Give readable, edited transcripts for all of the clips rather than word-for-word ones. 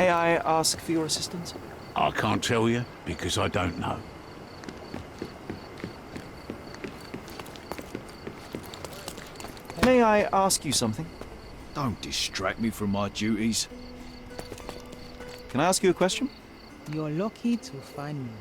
May I ask for your assistance? I can't tell you because I don't know. May I ask you something? Don't distract me from my duties. Can I ask you a question? You're lucky to find me.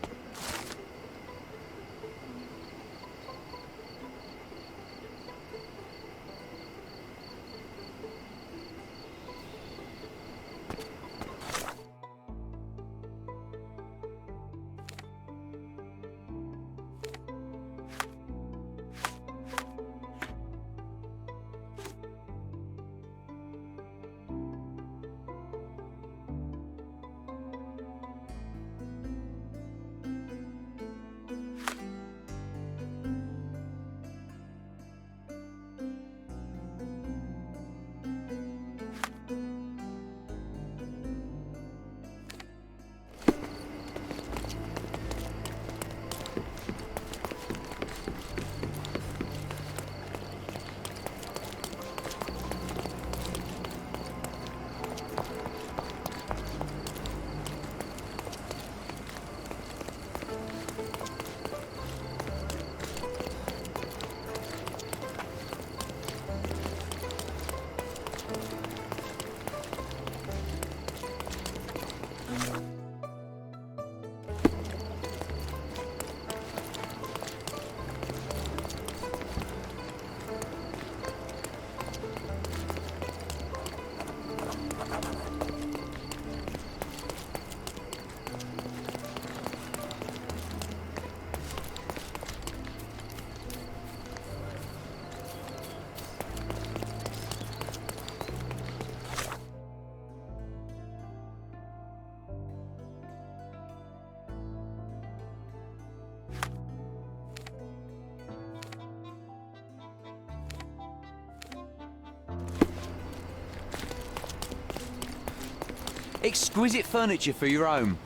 Exquisite furniture for your home.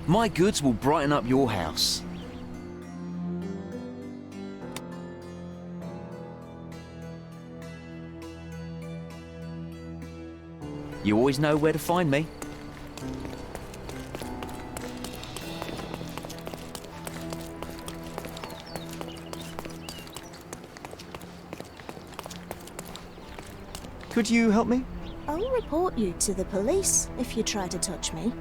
My goods will brighten up your house. You always know where to find me. Could you help me? I'll report you to the police if you try to touch me.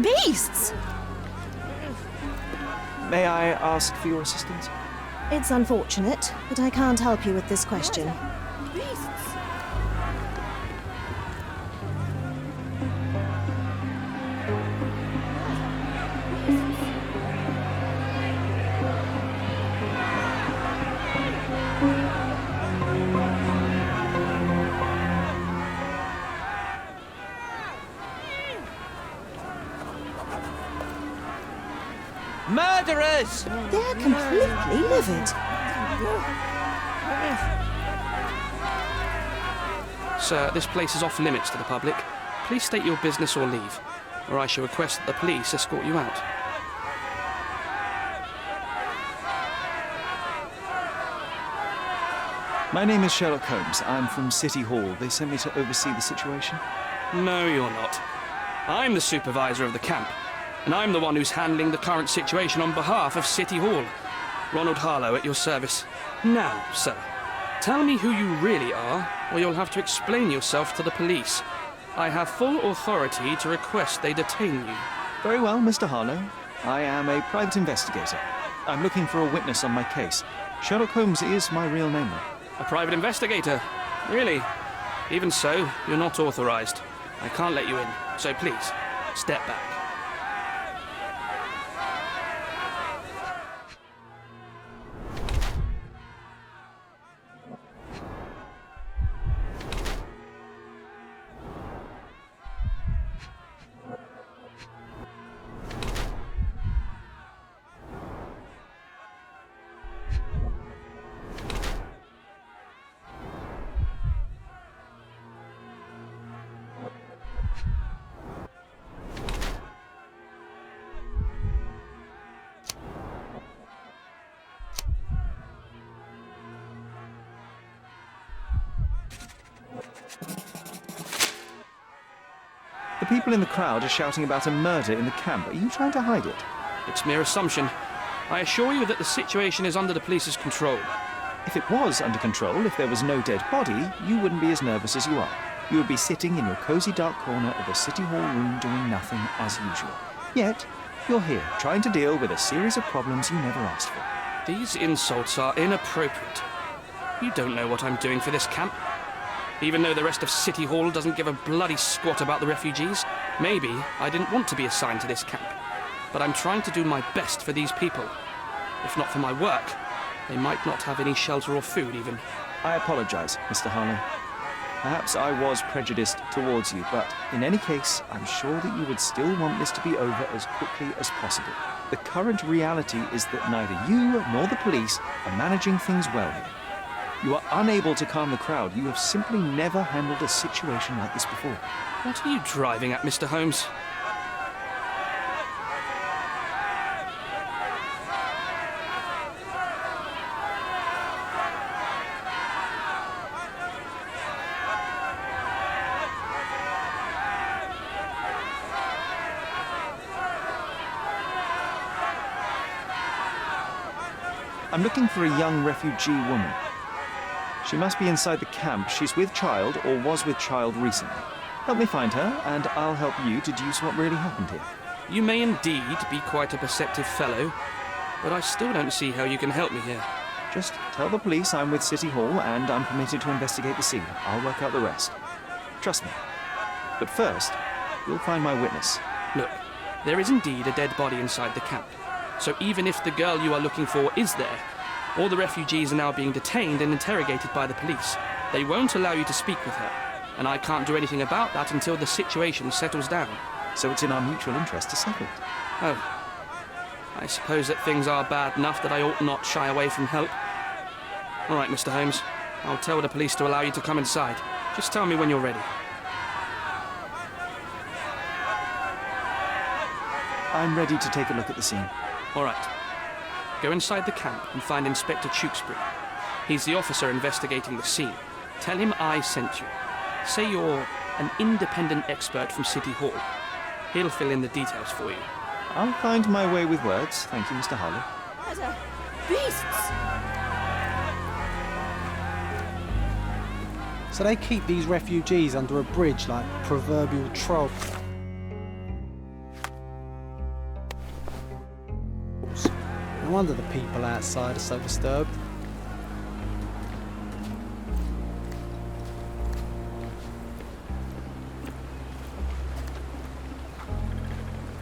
Beasts! May I ask for your assistance? It's unfortunate, but I can't help you with this question. Beasts! Murderers! They're completely livid. Sir, this place is off limits to the public. Please state your business or leave, or I shall request that the police escort you out. My name is Sherlock Holmes. I'm from City Hall. They sent me to oversee the situation. No, you're not. I'm the supervisor of the camp, and I'm the one who's handling the current situation on behalf of City Hall. Ronald Harlow at your service. Now, sir, tell me who you really are, or you'll have to explain yourself to the police. I have full authority to request they detain you. Very well, Mr. Harlow. I am a private investigator. I'm looking for a witness on my case. Sherlock Holmes is my real name, though. A private investigator? Really? Even so, you're not authorized. I can't let you in, so please, step back. The people in the crowd are shouting about a murder in the camp. Are you trying to hide it? It's mere assumption. I assure you that the situation is under the police's control. If it was under control, if there was no dead body, you wouldn't be as nervous as you are. You would be sitting in your cozy dark corner of the City Hall room doing nothing as usual. Yet, you're here, trying to deal with a series of problems you never asked for. These insults are inappropriate. You don't know what I'm doing for this camp. Even though the rest of City Hall doesn't give a bloody squat about the refugees, maybe I didn't want to be assigned to this camp. But I'm trying to do my best for these people. If not for my work, they might not have any shelter or food even. I apologize, Mr. Harlow. Perhaps I was prejudiced towards you, but in any case, I'm sure that you would still want this to be over as quickly as possible. The current reality is that neither you nor the police are managing things well here. You are unable to calm the crowd. You have simply never handled a situation like this before. What are you driving at, Mr. Holmes? I'm looking for a young refugee woman. She must be inside the camp. She's with child or was with child recently. Help me find her, and I'll help you deduce what really happened here. You may indeed be quite a perceptive fellow, but I still don't see how you can help me here. Just tell the police I'm with City Hall and I'm permitted to investigate the scene. I'll work out the rest. Trust me. But first, you'll find my witness. Look, there is indeed a dead body inside the camp. So even if the girl you are looking for is there, all the refugees are now being detained and interrogated by the police. They won't allow you to speak with her, and I can't do anything about that until the situation settles down. So it's in our mutual interest to settle it. Oh. I suppose that things are bad enough that I ought not shy away from help. All right, Mr. Holmes. I'll tell the police to allow you to come inside. Just tell me when you're ready. I'm ready to take a look at the scene. All right. Go inside the camp and find Inspector Tewkesbury. He's the officer investigating the scene. Tell him I sent you. Say you're an independent expert from City Hall. He'll fill in the details for you. I'll find my way with words. Thank you, Mr. Harlow. Murder! Beasts! So they keep these refugees under a bridge like proverbial trolls. No wonder the people outside are so disturbed.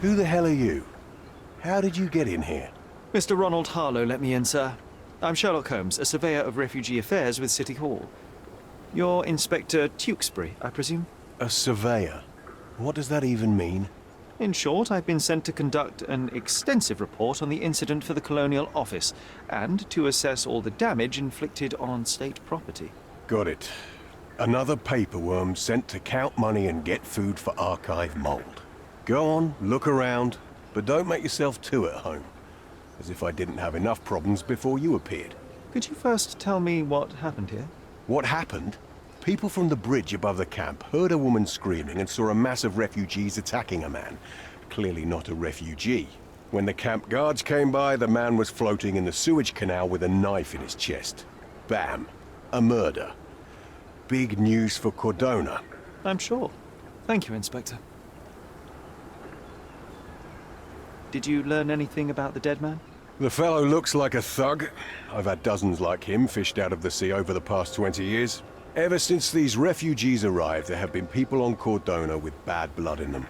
Who the hell are you? How did you get in here? Mr. Ronald Harlow let me in, sir. I'm Sherlock Holmes, a surveyor of refugee affairs with City Hall. You're Inspector Tewkesbury, I presume? A surveyor? What does that even mean? In short, I've been sent to conduct an extensive report on the incident for the Colonial Office and to assess all the damage inflicted on state property. Got it. Another paperworm sent to count money and get food for archive mold. Go on, look around, but don't make yourself too at home. As if I didn't have enough problems before you appeared. Could you first tell me what happened here? What happened? People from the bridge above the camp heard a woman screaming and saw a mass of refugees attacking a man. Clearly not a refugee. When the camp guards came by, the man was floating in the sewage canal with a knife in his chest. Bam. A murder. Big news for Cordona. I'm sure. Thank you, Inspector. Did you learn anything about the dead man? The fellow looks like a thug. I've had dozens like him fished out of the sea over the past 20 years. Ever since these refugees arrived, there have been people on Cordona with bad blood in them.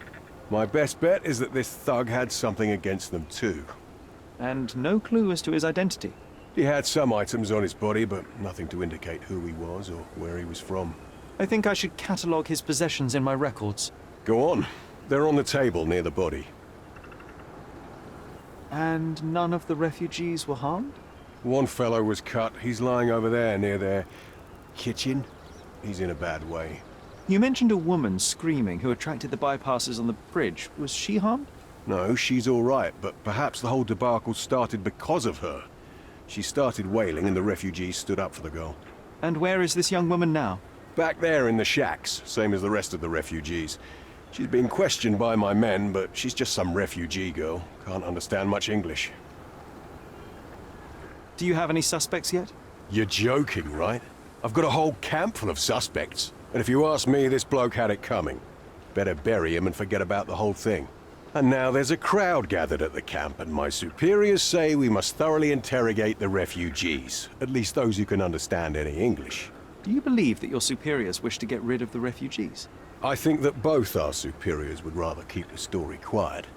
My best bet is that this thug had something against them too. And no clue as to his identity? He had some items on his body, but nothing to indicate who he was or where he was from. I think I should catalogue his possessions in my records. Go on. They're on the table near the body. And none of the refugees were harmed? One fellow was cut. He's lying over there near their kitchen. He's in a bad way. You mentioned a woman screaming who attracted the bypassers on the bridge. Was she harmed? No, she's all right, but perhaps the whole debacle started because of her. She started wailing and the refugees stood up for the girl. And where is this young woman now? Back there in the shacks, same as the rest of the refugees. She's being questioned by my men, but she's just some refugee girl. Can't understand much English. Do you have any suspects yet? You're joking, right? I've got a whole camp full of suspects. And if you ask me, this bloke had it coming. Better bury him and forget about the whole thing. And now there's a crowd gathered at the camp, and my superiors say we must thoroughly interrogate the refugees. At least those who can understand any English. Do you believe that your superiors wish to get rid of the refugees? I think that both our superiors would rather keep the story quiet.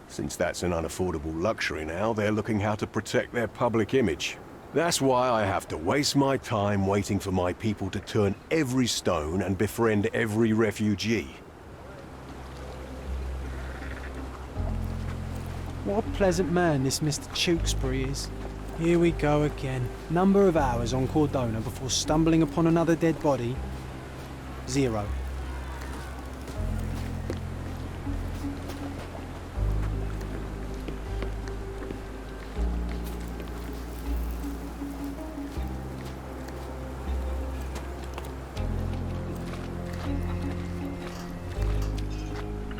Since that's an unaffordable luxury now, they're looking how to protect their public image. That's why I have to waste my time waiting for my people to turn every stone and befriend every refugee. What a pleasant man this Mr. Tewkesbury is. Here we go again. Number of hours on Cordona before stumbling upon another dead body. 0.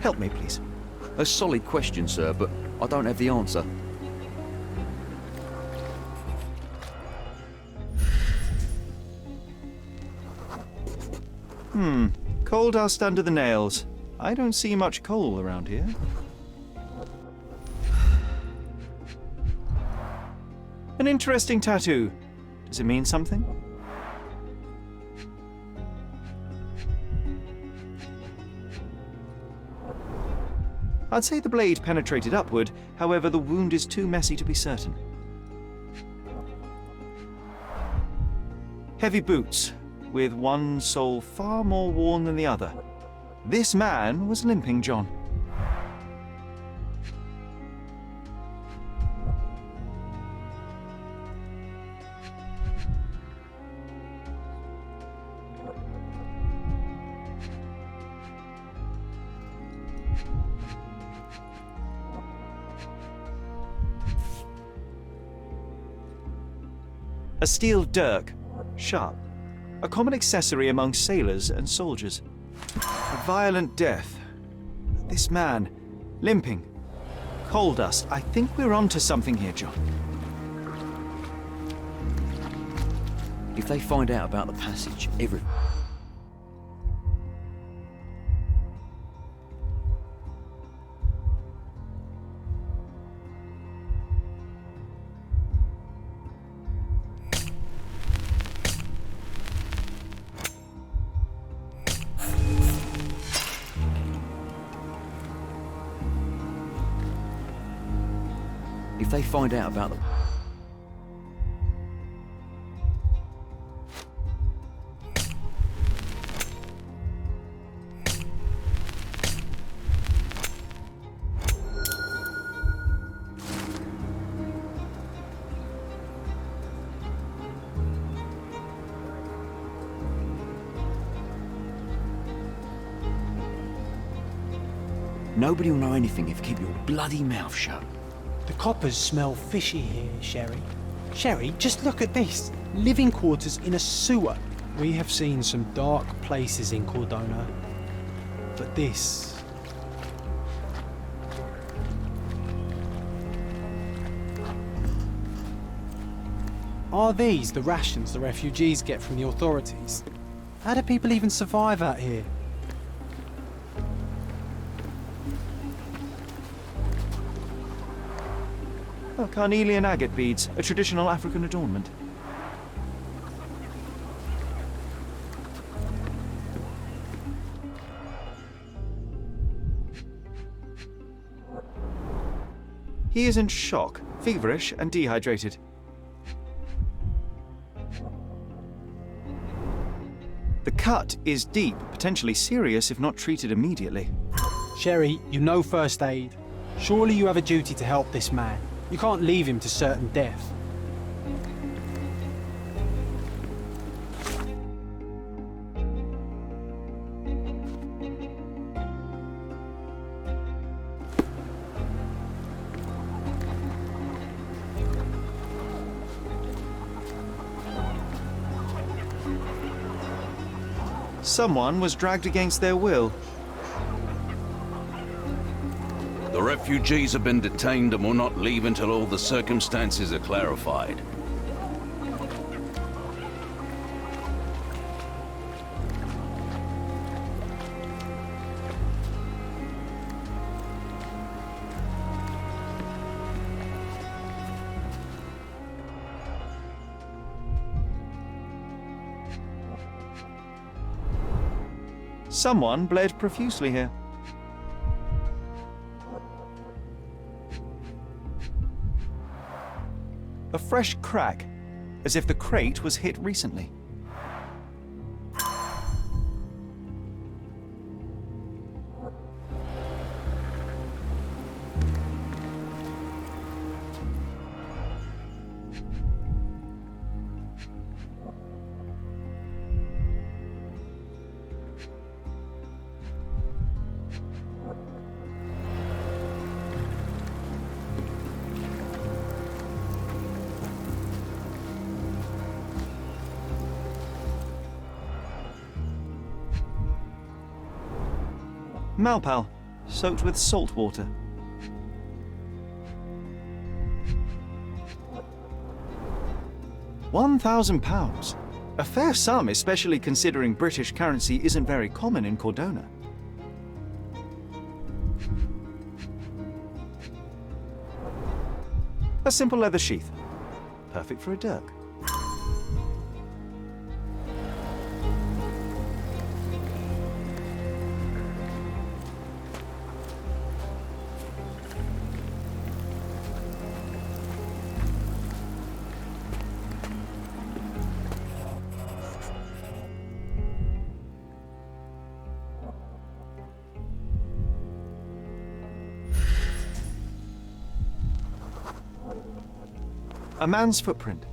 Help me, please. A solid question, sir, but I don't have the answer. Coal dust under the nails. I don't see much coal around here. An interesting tattoo. Does it mean something? I'd say the blade penetrated upward, however the wound is too messy to be certain. Heavy boots, with one sole far more worn than the other. This man was limping John. A steel dirk, sharp, a common accessory among sailors and soldiers. A violent death. This man, limping, coal dust. I think we're onto something here, John. If they find out about the passage, If they find out about the... Nobody will know anything if you keep your bloody mouth shut. The coppers smell fishy here, Sherry. Sherry, just look at this. Living quarters in a sewer. We have seen some dark places in Cordona, but this... Are these the rations the refugees get from the authorities? How do people even survive out here? Oh, carnelian agate beads, a traditional African adornment. He is in shock, feverish and dehydrated. The cut is deep, potentially serious if not treated immediately. Sherry, you know first aid. Surely you have a duty to help this man. You can't leave him to certain death. Someone was dragged against their will. The refugees have been detained and will not leave until all the circumstances are clarified. Someone bled profusely here. A fresh crack, as if the crate was hit recently. Malpal, soaked with salt water. £1,000. A fair sum, especially considering British currency isn't very common in Cordona. A simple leather sheath. Perfect for a dirk. A man's footprint.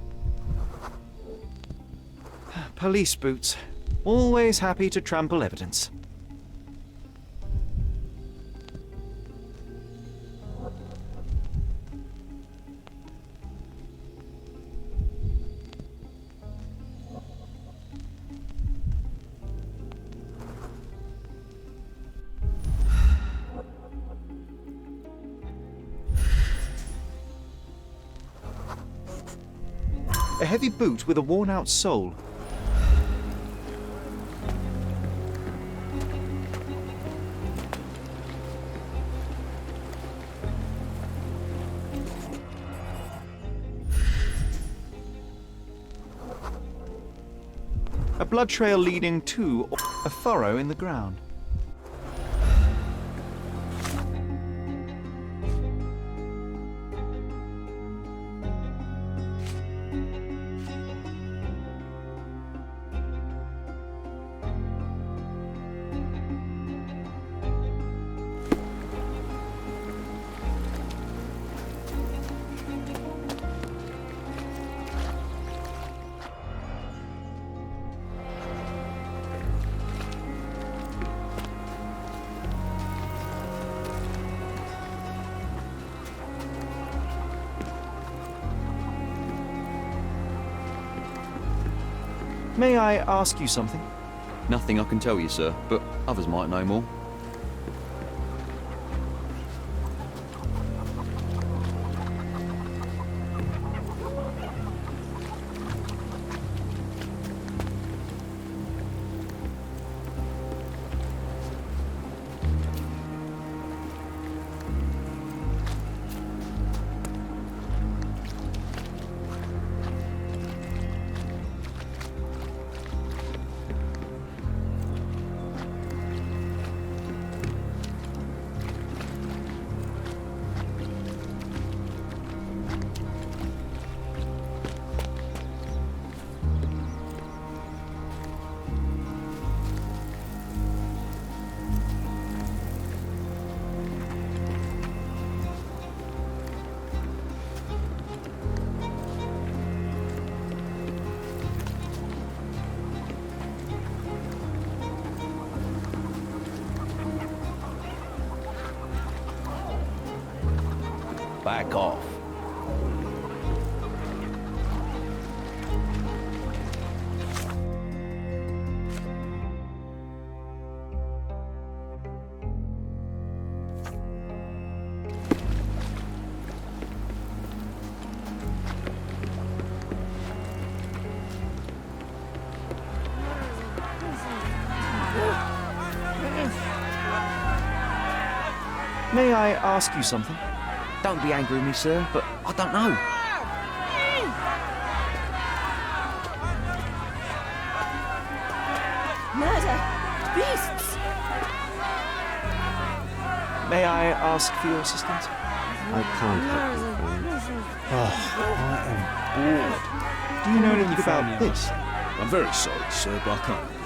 Police boots. Always happy to trample evidence. A heavy boot with a worn-out sole. A blood trail leading to a furrow in the ground. May I ask you something? Nothing I can tell you, sir, but others might know more. Back off. May I ask you something? Don't be angry with me, sir, but I don't know. Murder! Beasts! May I ask for your assistance? I can't help you, Holmes. I am bored. Do you know anything about this? I'm very sorry, sir, but I can't.